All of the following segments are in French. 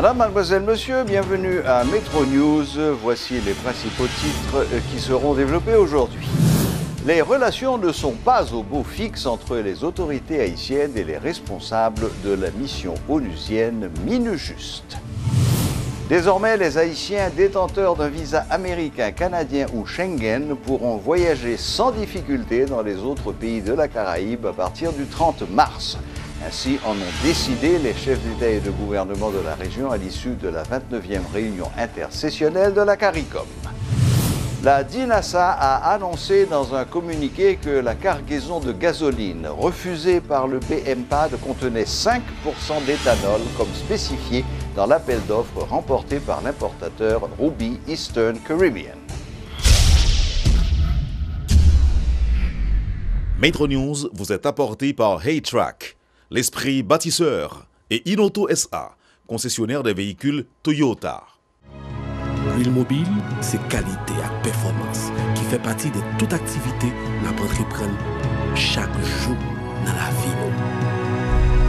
Madame, mademoiselle, monsieur, bienvenue à Metro News. Voici les principaux titres qui seront développés aujourd'hui. Les relations ne sont pas au beau fixe entre les autorités haïtiennes et les responsables de la mission onusienne MINUJUST. Désormais, les Haïtiens détenteurs d'un visa américain, canadien ou Schengen pourront voyager sans difficulté dans les autres pays de la Caraïbe à partir du 30 mars. Ainsi en ont décidé les chefs d'État et de gouvernement de la région à l'issue de la 29e réunion intersessionnelle de la CARICOM. La DINASA a annoncé dans un communiqué que la cargaison de gasoline refusée par le BMPAD contenait 5% d'éthanol comme spécifié dans l'appel d'offres remporté par l'importateur Ruby Eastern Caribbean. Metro News vous est apporté par Haytrack, l'esprit bâtisseur, et Inoto SA, concessionnaire des véhicules Toyota. L'huile mobile, c'est qualité et performance qui fait partie de toute activité que nous entreprenons chaque jour dans la vie.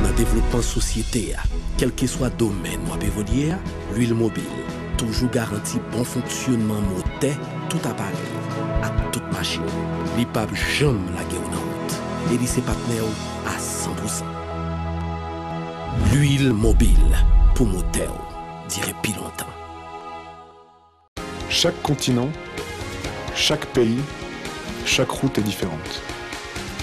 Dans le développement de la société, quel que soit le domaine où vous évoluez, l'huile mobile toujours garantit bon fonctionnement moteur, tout appareil, à toute machine. L'IPAB jamais la guerre en route. Et ses partenaires à 100%. L'huile mobile pour moteur, dirait plus longtemps. Chaque continent, chaque pays, chaque route est différente.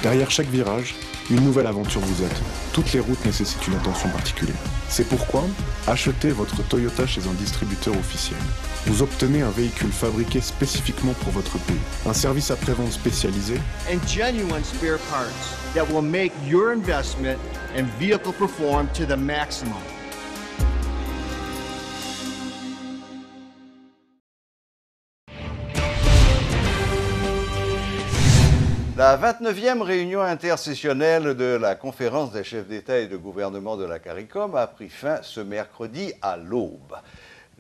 Derrière chaque virage, une nouvelle aventure vous attend. Toutes les routes nécessitent une attention particulière. C'est pourquoi, achetez votre Toyota chez un distributeur officiel. Vous obtenez un véhicule fabriqué spécifiquement pour votre pays, un service après-vente spécialisé and genuine spare parts that will make your investment and vehicle perform to the maximum. La 29e réunion intersessionnelle de la conférence des chefs d'État et de gouvernement de la CARICOM a pris fin ce mercredi à l'aube.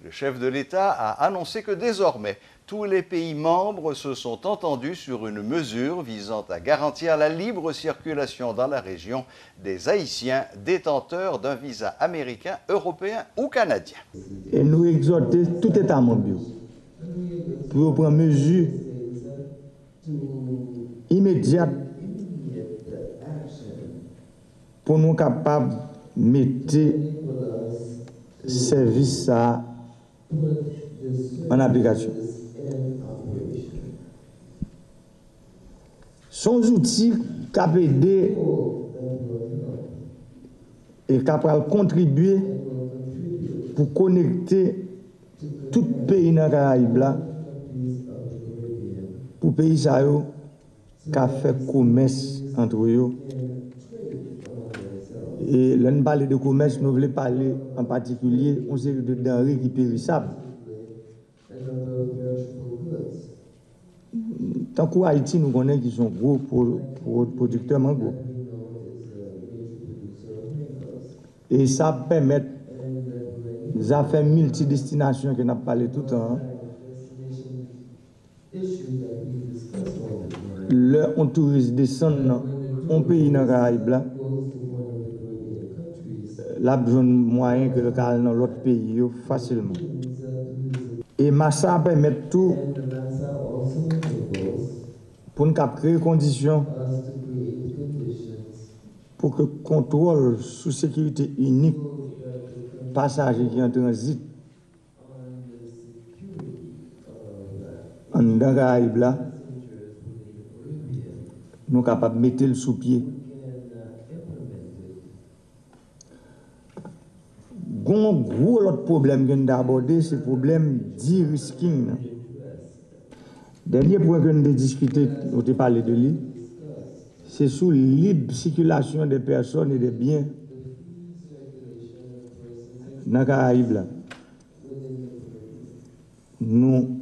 Le chef de l'État a annoncé que désormais, tous les pays membres se sont entendus sur une mesure visant à garantir la libre circulation dans la région des Haïtiens détenteurs d'un visa américain, européen ou canadien. Et nous exhortons tout État membre pour prendre mesure immédiate pour nous capables de mettre service en application. Son outil qui a aidé et qui a contribué pour connecter tout pays dans la Caraïbe pour pays qui a fait commerce entre eux. Et là, nous parlons de commerce, nous voulons parler en particulier d'une série de denrées qui périssables. Tant qu'au Haïti, nous connaissons qu'ils sont gros producteurs mango. Et ça permet des affaires multidestinations que nous avons parlé tout le temps. On touriste descend dans un pays dans le Caraïbe, là, besoin de moyens que le Caraïbe dans l'autre pays facilement. Et ça permet tout pour nous créer des conditions pour que le contrôle sous sécurité unique passagers qui en transit dans le Caraïbe là, nous sommes capables de mettre le sous-pied. Un gros autre problème que nous avons abordé, c'est le problème d'e-risking. Dernier point que nous avons discuté, nous avons parlé de lui, c'est sur la libre circulation des personnes et des biens dans les Caraïbes. Nous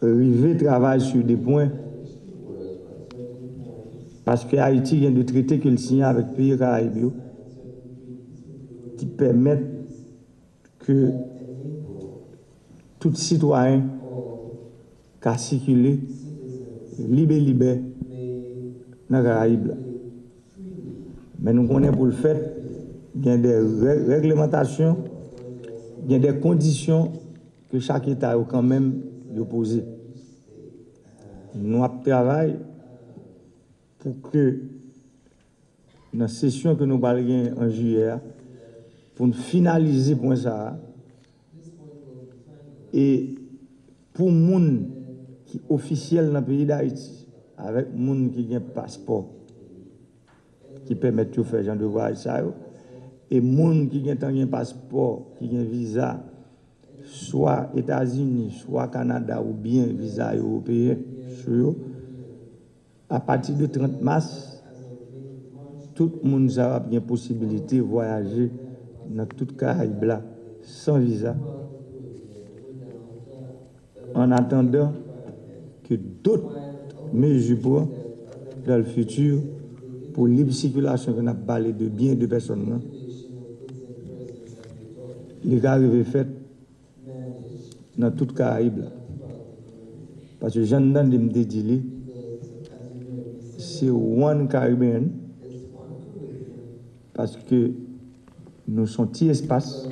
arrivons à travailler sur des points parce que Haïti vient de traiter que le signe avec les pays Caraïbes qui permettent que tout citoyen qui circuler libre dans les Caraïbes. Mais nous connaissons pour le fait qu'il y a des réglementations il y a des conditions que chaque État a quand même posées. Nous travaillons pour que dans la session que nous allons en juillet, pour nous finaliser point ça, et pour les gens qui sont officiels dans le pays d'Haïti, avec les gens qui ont un passeport, qui permettent de faire genre de voyage, et les gens qui ont un passeport, qui ont un visa, soit États-Unis, soit Canada, ou bien visa européen, à partir du 30 mars, tout le monde a bien possibilité de voyager dans toute Caraïbe sans visa. En attendant que d'autres mesures dans le futur pour libre circulation qu'on a parlé de biens de personnes, les gars avaient fait dans toute Caraïbe. Parce que j'en ai dit, c'est One Caribbean, parce que nous sommes petit espace,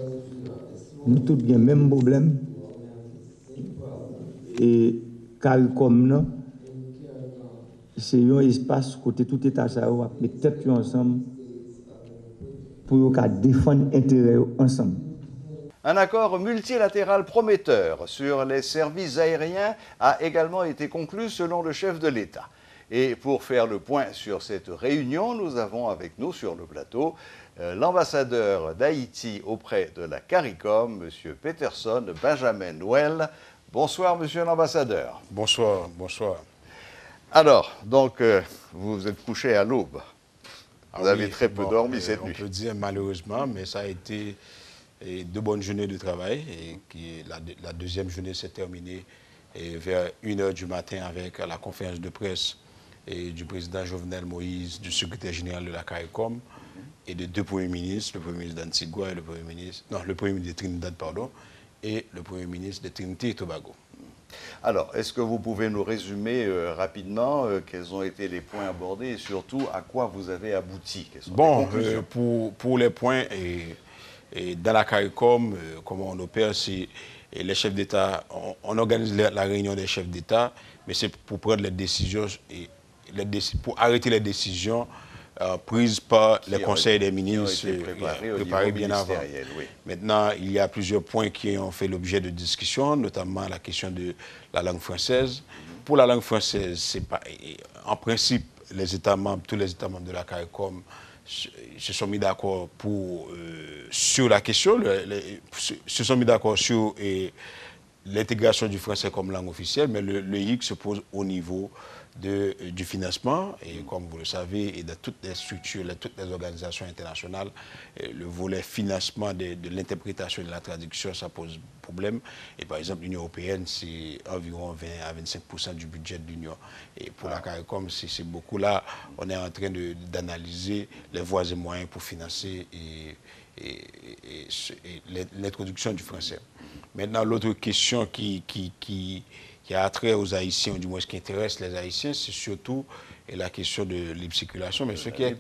nous tous avons le même problème. Et CARICOM, c'est un espace côté tout État, ça va mettre tête ensemble pour défendre l'intérêt ensemble. Un accord multilatéral prometteur sur les services aériens a également été conclu selon le chef de l'État. Et pour faire le point sur cette réunion, nous avons avec nous sur le plateau l'ambassadeur d'Haïti auprès de la CARICOM, M. Peterson Benjamin Noël. Bonsoir, monsieur l'ambassadeur. Bonsoir, bonsoir. Alors, donc, vous vous êtes couché à l'aube. Vous avez très peu dormi cette nuit. On peut dire malheureusement, mais ça a été 2 bonnes journées de travail. Et la deuxième journée s'est terminée vers 1h du matin avec la conférence de presse du président Jovenel Moïse, du secrétaire général de la CARICOM et de 2 premiers ministres, le premier ministre d'Antigua et le premier ministre de Trinidad, pardon, et le Premier ministre de Trinité et Tobago. Alors, est-ce que vous pouvez nous résumer rapidement quels ont été les points abordés et surtout à quoi vous avez abouti? Bon, pour les points, dans la CARICOM, comment on opère, c'est les chefs d'État, on organise la réunion des chefs d'État, mais c'est pour prendre les décisions, pour arrêter les décisions prises par les conseils des ministres, préparés bien avant. Oui. Maintenant, il y a plusieurs points qui ont fait l'objet de discussion, notamment la question de la langue française. Pour la langue française, c'est pas, en principe, tous les États membres de la CARICOM se sont mis d'accord sur la question, se sont mis d'accord sur l'intégration du français comme langue officielle, mais le hic se pose au niveau du financement, et comme vous le savez, et de toutes les structures, toutes les organisations internationales, le volet financement de l'interprétation et de la traduction, ça pose problème. Et par exemple, l'Union européenne, c'est environ 20 à 25% du budget de l'Union. Et pour la CARICOM, c'est beaucoup. Là, on est en train d'analyser les voies et moyens pour financer l'introduction du français. Maintenant, l'autre question qui a trait aux Haïtiens, ou du moins ce qui intéresse les Haïtiens, c'est surtout la question de libre circulation. Mais ce qui est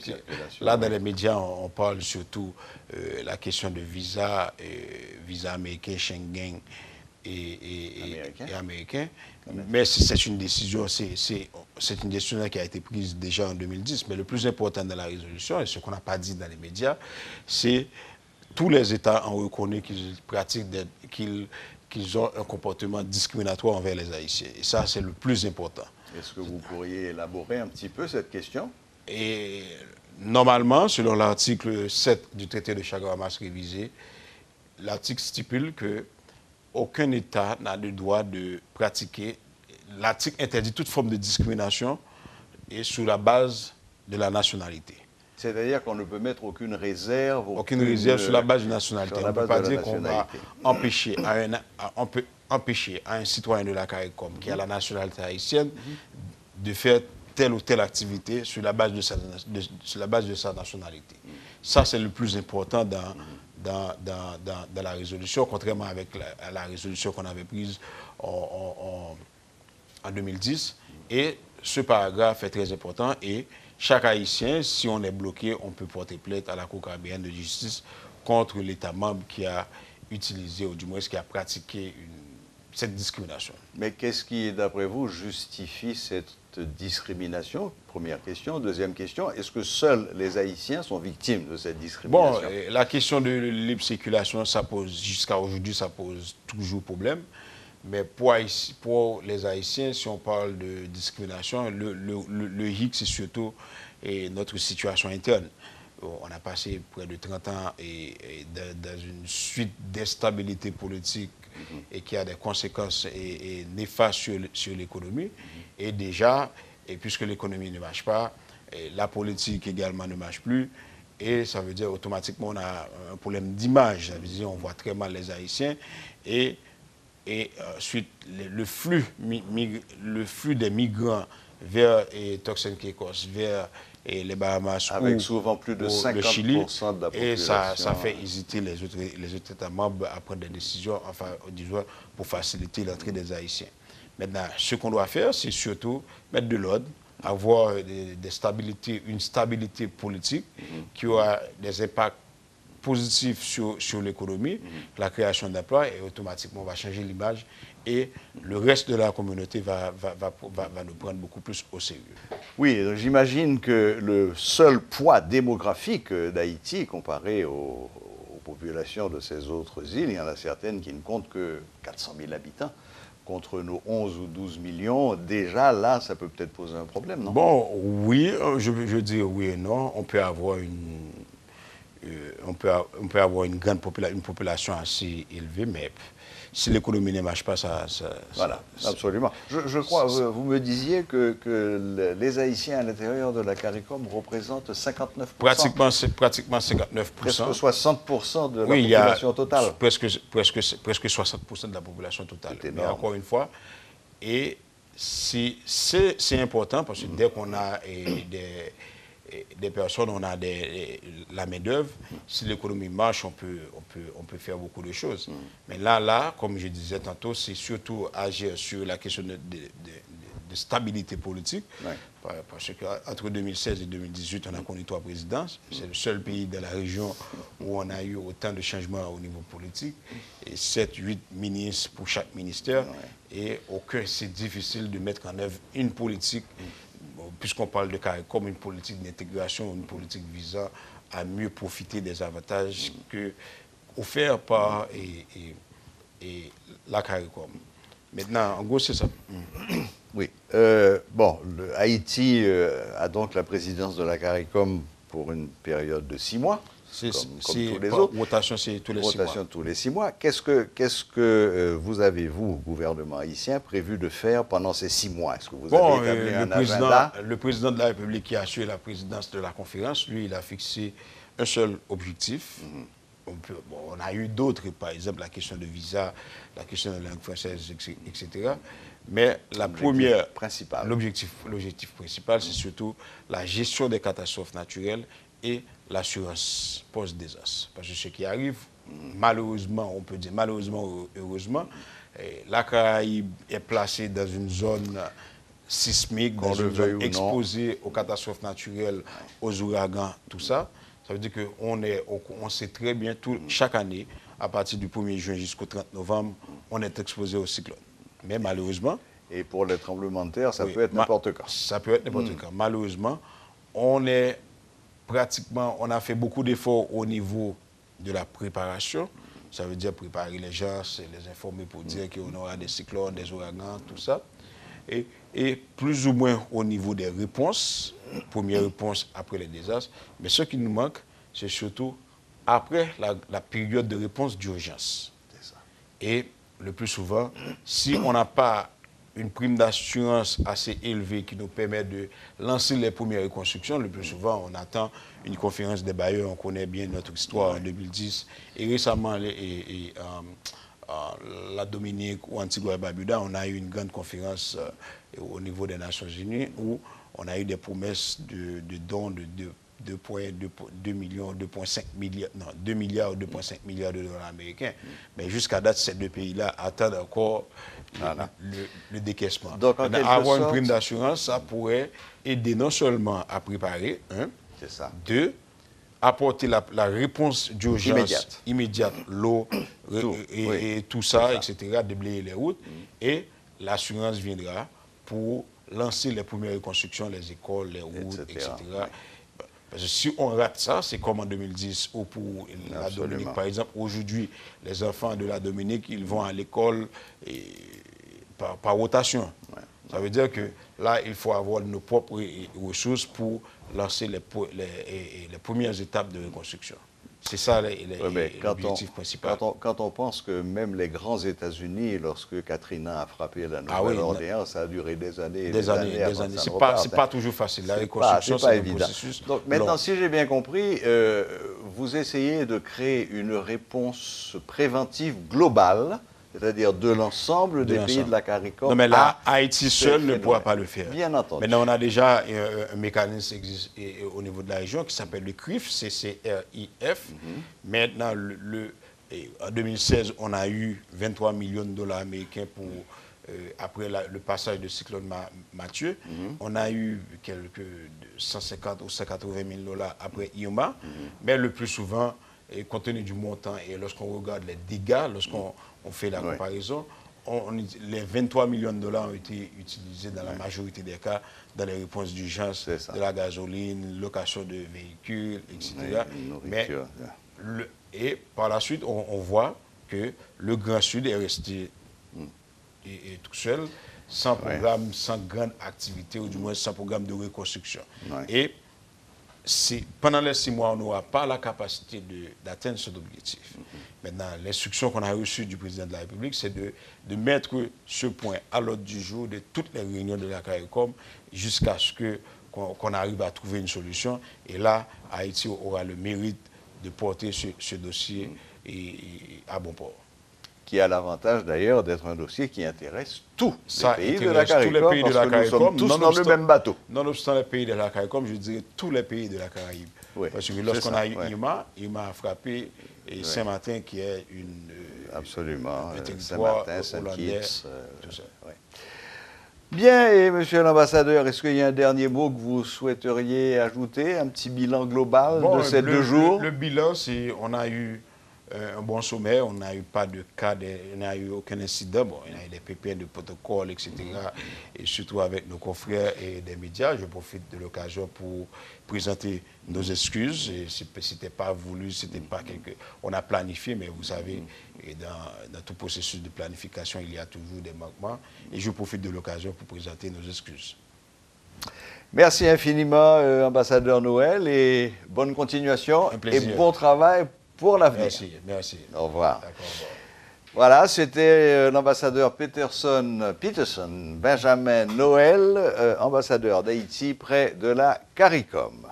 là dans les médias, on parle surtout la question de visa américain, Schengen et américain. Mais c'est une décision, c'est une décision qui a été prise déjà en 2010. Mais le plus important dans la résolution, et ce qu'on n'a pas dit dans les médias, c'est tous les États ont reconnu qu'ils pratiquent, qu'ils ont un comportement discriminatoire envers les Haïtiens. Et ça, c'est le plus important. Est-ce que vous pourriez élaborer un petit peu cette question? Et normalement, selon l'article 7 du traité de Chaguaramas révisé, l'article stipule qu'aucun État n'a le droit de pratiquer. L'article interdit toute forme de discrimination et sur la base de la nationalité. C'est-à-dire qu'on ne peut mettre aucune réserve. Aucune réserve sur la base de nationalité. On ne peut pas dire qu'on va empêcher à un citoyen de la CARICOM qui a la nationalité haïtienne de faire telle ou telle activité sur la base de sa nationalité. Ça, c'est le plus important dans la résolution, contrairement avec la résolution qu'on avait prise en 2010. Et ce paragraphe est très important et chaque Haïtien, si on est bloqué, on peut porter plainte à la Cour caribéenne de justice contre l'État membre qui a utilisé, ou du moins qui a pratiqué cette discrimination. Mais qu'est-ce qui, d'après vous, justifie cette discrimination? Première question. Deuxième question, est-ce que seuls les Haïtiens sont victimes de cette discrimination? Bon, la question de libre circulation, ça pose, jusqu'à aujourd'hui, ça pose toujours problème. Mais pour les Haïtiens, si on parle de discrimination, le hic, c'est surtout notre situation interne. On a passé près de 30 ans dans une suite d'instabilité politique et qui a des conséquences néfastes sur l'économie. Et déjà, puisque l'économie ne marche pas, la politique également ne marche plus. Et ça veut dire automatiquement on a un problème d'image. Ça veut dire on voit très mal les Haïtiens. Et ensuite, le flux des migrants vers Turks and Caicos, vers les Bahamas, avec souvent plus de 50% le Chili, de la population. Et ça fait hésiter les autres États membres à prendre des décisions, enfin, disons, pour faciliter l'entrée des Haïtiens. Maintenant, ce qu'on doit faire, c'est surtout mettre de l'ordre, avoir une stabilité politique qui aura des impacts positifs sur l'économie, la création d'emplois, et automatiquement on va changer l'image et le reste de la communauté va nous prendre beaucoup plus au sérieux. Oui, j'imagine que le seul poids démographique d'Haïti, comparé aux populations de ces autres îles, il y en a certaines qui ne comptent que 400 000 habitants, contre nos 11 ou 12 millions, déjà là, ça peut peut-être poser un problème, non? Bon, oui, je veux dire oui et non. On peut avoir une population assez élevée, mais si l'économie ne marche pas, voilà, absolument. Je crois, vous me disiez que les Haïtiens à l'intérieur de la CARICOM représentent 59%. Pratiquement 59%. Presque 60% de la population totale. Presque 60% de la population totale. Mais encore une fois, et c'est important parce que dès qu'on a des personnes, on a la main-d'œuvre. Si l'économie marche, on peut faire beaucoup de choses. Mais là, comme je disais tantôt, c'est surtout agir sur la question de stabilité politique. Ouais. Parce qu'entre 2016 et 2018, on a connu 3 présidences. C'est le seul pays de la région où on a eu autant de changements au niveau politique. Et 7, 8 ministres pour chaque ministère. Ouais. Et c'est difficile de mettre en œuvre une politique. Puisqu'on parle de CARICOM, une politique d'intégration, une politique visant à mieux profiter des avantages offerts par la CARICOM. Maintenant, en gros, c'est ça. Oui. Bon, Haïti a donc la présidence de la CARICOM pour une période de 6 mois. Comme tous les autres. Rotation, c'est tous les 6 mois. Rotation tous les 6 mois. Qu'est-ce que vous avez, vous, gouvernement haïtien, prévu de faire pendant ces 6 mois? Est-ce que vous avez établi un agenda? Le président de la République qui a assuré la présidence de la conférence, lui, il a fixé un seul objectif. On a eu d'autres, par exemple la question de visa, la question de la langue française, etc. Mais l'objectif principal, c'est surtout la gestion des catastrophes naturelles et l'assurance post-désastre. Parce que ce qui arrive, malheureusement, on peut dire malheureusement ou heureusement, la Caraïbe est placée dans une zone sismique, dans une zone exposée aux catastrophes naturelles, aux ouragans, tout ça. Ça veut dire qu'on sait très bien, chaque année, à partir du 1er juin jusqu'au 30 novembre, on est exposé au cyclone. Mais malheureusement... Et pour les tremblements de terre, ça peut être n'importe quand. Ça peut être n'importe quand. Malheureusement, on a fait beaucoup d'efforts au niveau de la préparation. Ça veut dire préparer les gens, les informer pour dire qu'on aura des cyclones, des ouragans, tout ça. Et plus ou moins au niveau des réponses, première réponse après les désastres. Mais ce qui nous manque, c'est surtout après la période de réponse d'urgence. Et le plus souvent, si on n'a pas une prime d'assurance assez élevée qui nous permet de lancer les premières reconstructions, le plus souvent, on attend une conférence des bailleurs, on connaît bien notre histoire en 2010. Et récemment, la Dominique ou Antigua et Barbuda, on a eu une grande conférence au niveau des Nations Unies où on a eu des promesses de dons de 2 milliards ou 2,5 milliards de dollars américains. Mais jusqu'à date, ces 2 pays-là attendent encore le décaissement. Donc, avoir une prime d'assurance, ça pourrait aider non seulement à préparer, 2, apporter la réponse d'urgence immédiate, l'eau et tout ça, etc., déblayer les routes. Et l'assurance viendra pour lancer les premières reconstructions, les écoles, les routes, etc. Parce que si on rate ça, c'est comme en 2010 ou pour la Dominique. Par exemple, aujourd'hui, les enfants de la Dominique, ils vont à l'école par rotation. Ça veut dire que là, il faut avoir nos propres ressources pour lancer les premières étapes de reconstruction. C'est ça l'objectif principal. Quand on pense que même les grands États-Unis, lorsque Katrina a frappé la Nouvelle-Orléans, ça a duré des années. Des années. C'est pas toujours facile. La reconstruction, c'est un processus. Donc maintenant, si j'ai bien compris, vous essayez de créer une réponse préventive globale, c'est-à-dire de l'ensemble des pays de la CARICOM. Non, mais là, Haïti seul ne pourra pas le faire. Bien entendu. Maintenant, on a déjà un mécanisme au niveau de la région qui s'appelle le CRIF, C-C-R-I-F. Maintenant, en 2016, on a eu 23 millions de dollars américains après le passage de cyclone Mathieu. On a eu quelques 150 ou 180 000 dollars après Irma. Mais le plus souvent, compte tenu du montant et lorsqu'on regarde les dégâts, lorsqu'on fait la comparaison, les 23 millions de dollars ont été utilisés dans la majorité des cas dans les réponses d'urgence de la gasoline, location de véhicules, etc. Et par la suite, on voit que le Grand Sud est resté tout seul, sans programme, sans grande activité, ou du moins sans programme de reconstruction. Et pendant les 6 mois, on n'aura pas la capacité d'atteindre cet objectif. Maintenant, l'instruction qu'on a reçue du président de la République, c'est de mettre ce point à l'ordre du jour de toutes les réunions de la CARICOM jusqu'à ce qu'on arrive à trouver une solution. Et là, Haïti aura le mérite de porter ce dossier à bon port. Qui a l'avantage d'ailleurs d'être un dossier qui intéresse tous les pays de la CARICOM, tous les pays de la CARICOM, nous sommes tous dans le même bateau. Nonobstant les pays de la CARICOM, je dirais tous les pays de la Caraïbe. Parce que lorsqu'on a eu Irma a frappé et Saint-Martin qui est absolument, un territoire hollandais, tout ça. Bien, et monsieur l'ambassadeur, est-ce qu'il y a un dernier mot que vous souhaiteriez ajouter, un petit bilan global de ces 2 jours? Le bilan, c'est on a eu un bon sommet, on n'a eu pas de cas, on n'a eu aucun incident. Bon, il y a eu des pépins de protocole, etc. Et surtout avec nos confrères et des médias, je profite de l'occasion pour présenter nos excuses. C'était pas voulu, c'était pas on a planifié, mais vous savez, dans tout processus de planification, il y a toujours des manquements. Et je profite de l'occasion pour présenter nos excuses. Merci infiniment, ambassadeur Noël, et bonne continuation et bon travail pour l'avenir. Merci. Au revoir. Voilà, c'était l'ambassadeur Peterson Benjamin Noël, ambassadeur d'Haïti près de la CARICOM.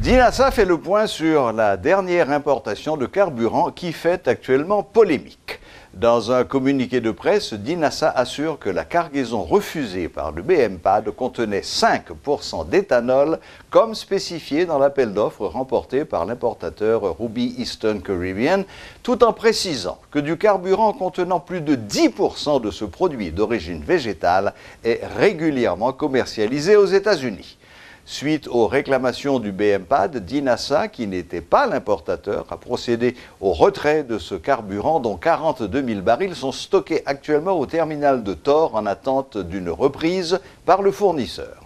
DINASA fait le point sur la dernière importation de carburant qui fait actuellement polémique. Dans un communiqué de presse, DINASA assure que la cargaison refusée par le BMPAD contenait 5% d'éthanol, comme spécifié dans l'appel d'offres remporté par l'importateur Ruby Eastern Caribbean, tout en précisant que du carburant contenant plus de 10% de ce produit d'origine végétale est régulièrement commercialisé aux États-Unis. Suite aux réclamations du BMPAD, DINASA, qui n'était pas l'importateur, a procédé au retrait de ce carburant dont 42 000 barils sont stockés actuellement au terminal de Thor en attente d'une reprise par le fournisseur.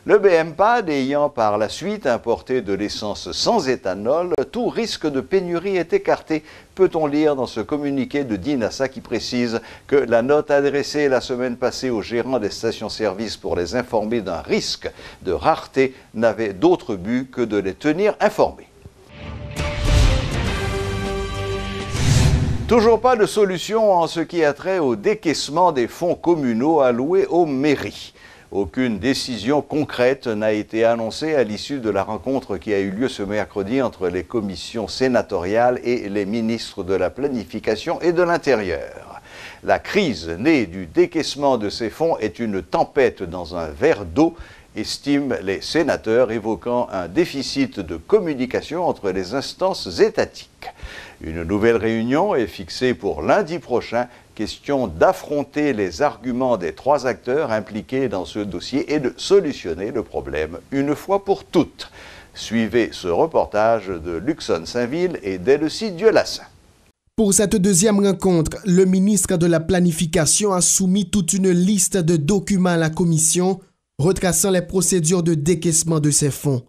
Le BMPAD ayant par la suite importé de l'essence sans éthanol, tout risque de pénurie est écarté, peut-on lire dans ce communiqué de DINASA qui précise que la note adressée la semaine passée aux gérants des stations-service pour les informer d'un risque de rareté n'avait d'autre but que de les tenir informés. Toujours pas de solution en ce qui a trait au décaissement des fonds communaux alloués aux mairies. Aucune décision concrète n'a été annoncée à l'issue de la rencontre qui a eu lieu ce mercredi entre les commissions sénatoriales et les ministres de la Planification et de l'Intérieur. La crise née du décaissement de ces fonds est une tempête dans un verre d'eau, estiment les sénateurs, évoquant un déficit de communication entre les instances étatiques. Une nouvelle réunion est fixée pour lundi prochain, question d'affronter les arguments des 3 acteurs impliqués dans ce dossier et de solutionner le problème une fois pour toutes. Suivez ce reportage de Luxon Saint-Ville et d'Elsie Dieulassant. Pour cette deuxième rencontre, le ministre de la Planification a soumis toute une liste de documents à la commission retraçant les procédures de décaissement de ces fonds.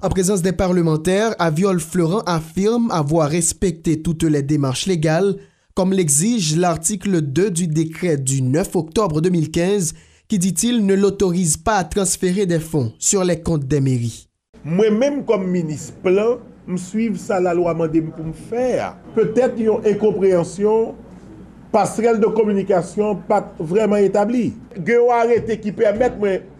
En présence des parlementaires, Aviol Florent affirme avoir respecté toutes les démarches légales, comme l'exige l'article 2 du décret du 9 octobre 2015 qui, dit-il, ne l'autorise pas à transférer des fonds sur les comptes des mairies. Moi-même, comme ministre plan, je suis ça la loi mandé pour me faire. Peut-être qu'il y a une incompréhension, passerelle de communication pas vraiment établie. Il y a un arrêté qui permet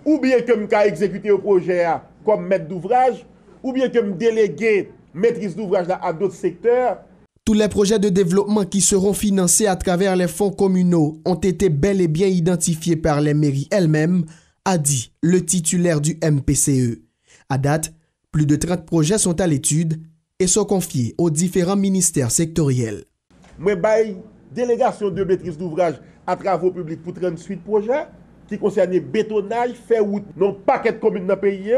ou bien que je exécuter le projet comme maître d'ouvrage, ou bien que je déléguer maîtrise d'ouvrage à d'autres secteurs. Tous les projets de développement qui seront financés à travers les fonds communaux ont été bel et bien identifiés par les mairies elles-mêmes, a dit le titulaire du MPCE. À date, plus de 30 projets sont à l'étude et sont confiés aux différents ministères sectoriels. Moi, j'ai délégation de maîtrise d'ouvrage à travaux publics pour 38 projets qui concernent bétonnage, faire route, non paquet de communes dans le pays.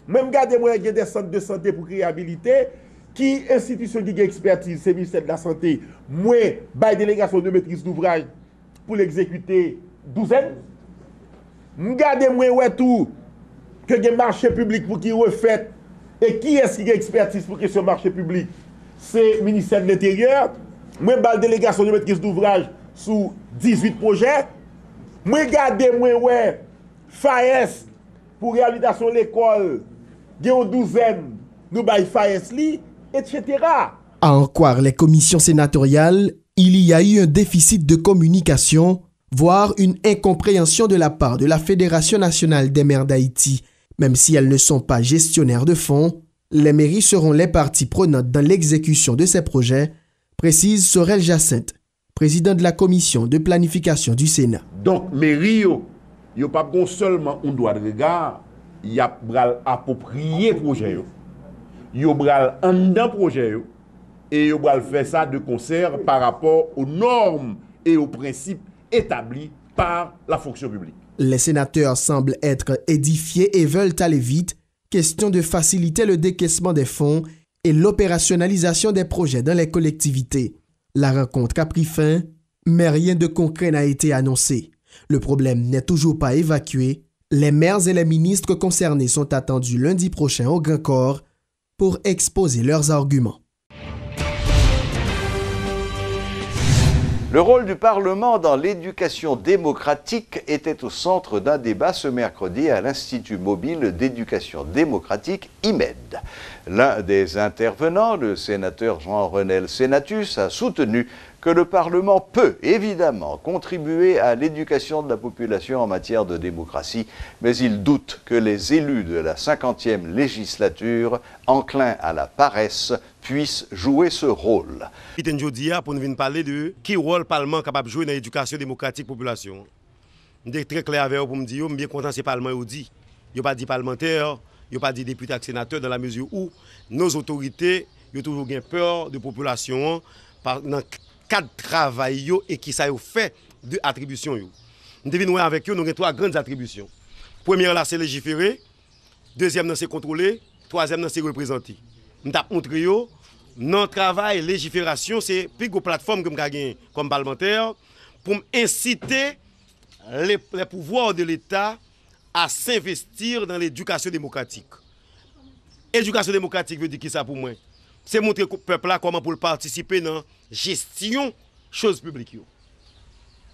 Même garder moi des centres de santé pour réhabiliter, qui institution qui a expertise, c'est le ministère de la Santé. Moi, j'ai délégation de maîtrise d'ouvrage pour l'exécuter 12. Regardez moi tout que le marché public pour qui refait et qui est-ce qui a expertise pour que ce marché public? C'est le ministère de l'Intérieur. Moi, j'ai délégation de maîtrise d'ouvrage sous 18 projets. Moi, regardez moi FAES pour réhabilitation de l'école. Il y a une 12, nous avons FAES, etc. À en croire les commissions sénatoriales, il y a eu un déficit de communication, voire une incompréhension de la part de la Fédération nationale des maires d'Haïti. Même si elles ne sont pas gestionnaires de fonds, les mairies seront les parties prenantes dans l'exécution de ces projets, précise Sorel Jacinthe, président de la commission de planification du Sénat. Donc, mairie, il n'y a pas seulement un droit de regard, il y a approprié le projet, il y a un projet, et il y a faire ça de concert par rapport aux normes et aux principes établis par la fonction publique. Les sénateurs semblent être édifiés et veulent aller vite, question de faciliter le décaissement des fonds et l'opérationnalisation des projets dans les collectivités. La rencontre a pris fin, mais rien de concret n'a été annoncé. Le problème n'est toujours pas évacué. Les maires et les ministres concernés sont attendus lundi prochain au Grand Corps pour exposer leurs arguments. Le rôle du Parlement dans l'éducation démocratique était au centre d'un débat ce mercredi à l'Institut mobile d'éducation démocratique IMED. L'un des intervenants, le sénateur Jean-Renel Sénatus, a soutenu que le Parlement peut évidemment contribuer à l'éducation de la population en matière de démocratie, mais il doute que les élus de la 50e législature, enclins à la paresse, puissent jouer ce rôle. Aujourd'hui, pour nous venir parler de quel rôle le Parlement est capable de jouer dans l'éducation démocratique de la population. Je suis très clair avec vous pour me dire, je suis bien content que ce Parlement dit. Il n'y a pas dit parlementaire, il n'y a pas dit député et sénateur dans la mesure où nos autorités ont toujours peur de la population dans le cadre de travail et qui ça fait de attribution. Nous devons avec eux, nous avons 3 grandes attributions. Première, c'est légiférer. Deuxième, c'est contrôler. Troisième, c'est représenter. Nous avons montré notre travail, légifération, c'est plus de plateforme que nous avons comme parlementaire pour inciter les pouvoirs de l'État à s'investir dans l'éducation démocratique. Éducation démocratique veut dire qui ça pour moi? C'est montrer au peuple là comment pour participer dans la gestion des choses publiques.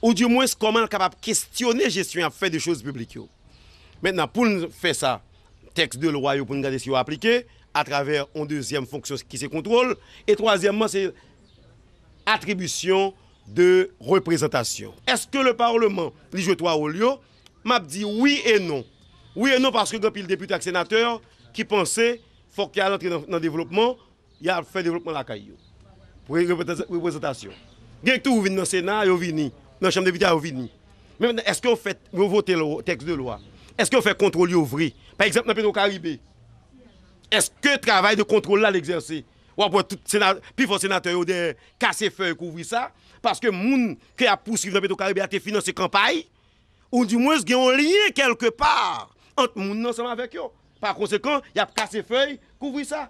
Ou du moins comment capable de questionner la gestion à faire des choses publiques. Maintenant, pour faire ça, texte de loi pour nous garder si vous appliquez à travers une deuxième fonction qui c'est contrôle. Et troisièmement, c'est attribution de représentation. Est-ce que le Parlement lui joue 3 rôles? M'a dit oui et non. Oui et non parce que il y a des députés et sénateurs qui pensaient qu'il faut qu'il y ait dans le développement, il y a fait développement la caillou. Pour représentation. Bien que tout vient dans le Sénat, il vient dans la Chambre des députés, il vient. Mais est-ce qu'on fait voter le texte de loi? Est-ce qu'on fait contrôle vrai? Par exemple, dans le Caraïbes, est-ce que le travail de contrôle là l'exercer? ou après tout sénateur, puis faut sénateur de casser feuille couvrir ça parce que moun qui a poursuivi dans Petro-Caribé a été financé campagne ou du moins il y a un lien quelque part entre moun ensemble avec eux. Par conséquent, il y a cassé feuille couvrir ça.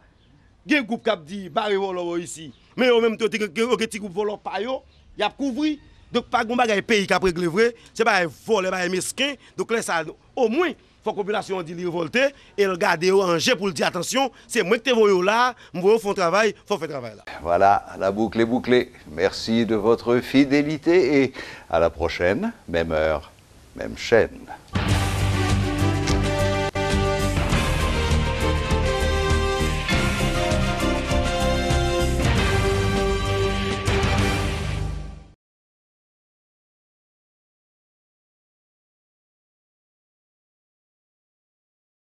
Il y a un groupe qui a dit barré voleur ici. Mais au même temps, il y a un petit groupe voleur pas yo, il y a couvrir. Donc pas de bagay pays qui a réglé vrai, c'est pas un vol, pas un mesquin. Donc là ça au moins faut que la population dit révolter et regarder en jeu pour dire attention, c'est moi qui te voyons là, moi font travail, faut faire travail là. Voilà, la boucle est bouclée. Merci de votre fidélité et à la prochaine, même heure, même chaîne.